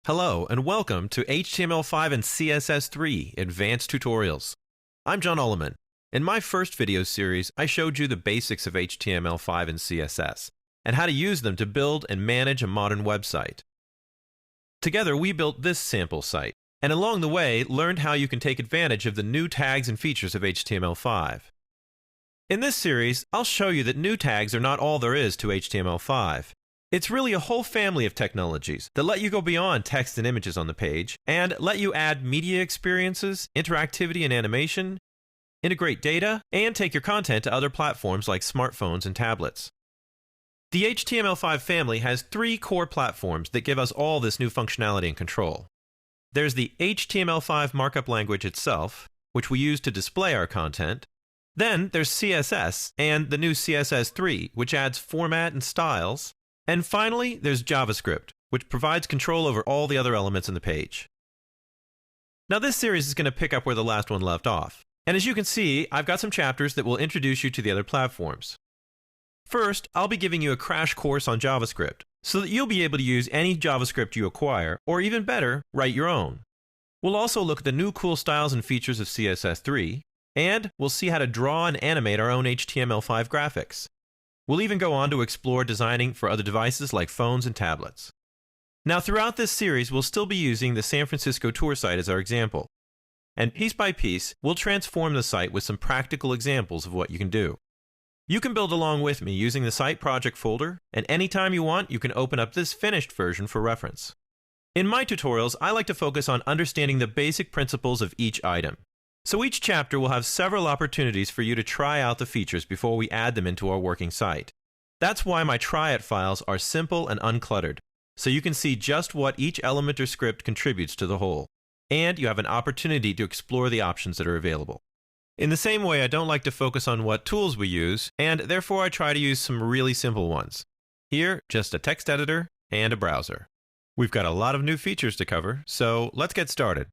Hello and welcome to HTML5 and CSS3 Advanced Tutorials. I'm John Ulliman. In my first video series, I showed you the basics of HTML5 and CSS and how to use them to build and manage a modern website. Together, we built this sample site, and along the way, learned how you can take advantage of the new tags and features of HTML5. In this series, I'll show you that new tags are not all there is to HTML5. It's really a whole family of technologies that let you go beyond text and images on the page and let you add media experiences, interactivity and animation, integrate data, and take your content to other platforms like smartphones and tablets. The HTML5 family has three core platforms that give us all this new functionality and control. There's the HTML5 markup language itself, which we use to display our content. Then there's CSS and the new CSS3, which adds format and styles. And finally, there's JavaScript, which provides control over all the other elements in the page. Now this series is going to pick up where the last one left off. And as you can see, I've got some chapters that will introduce you to the other platforms. First, I'll be giving you a crash course on JavaScript, so that you'll be able to use any JavaScript you acquire, or even better, write your own. We'll also look at the new cool styles and features of CSS3, and we'll see how to draw and animate our own HTML5 graphics. We'll even go on to explore designing for other devices like phones and tablets. Now, throughout this series, we'll still be using the San Francisco tour site as our example. And piece by piece, we'll transform the site with some practical examples of what you can do. You can build along with me using the site project folder, and anytime you want, you can open up this finished version for reference. In my tutorials, I like to focus on understanding the basic principles of each item. So each chapter will have several opportunities for you to try out the features before we add them into our working site. That's why my try it files are simple and uncluttered, so you can see just what each element or script contributes to the whole, and you have an opportunity to explore the options that are available. In the same way, I don't like to focus on what tools we use, and therefore I try to use some really simple ones. Here, just a text editor and a browser. We've got a lot of new features to cover, so let's get started.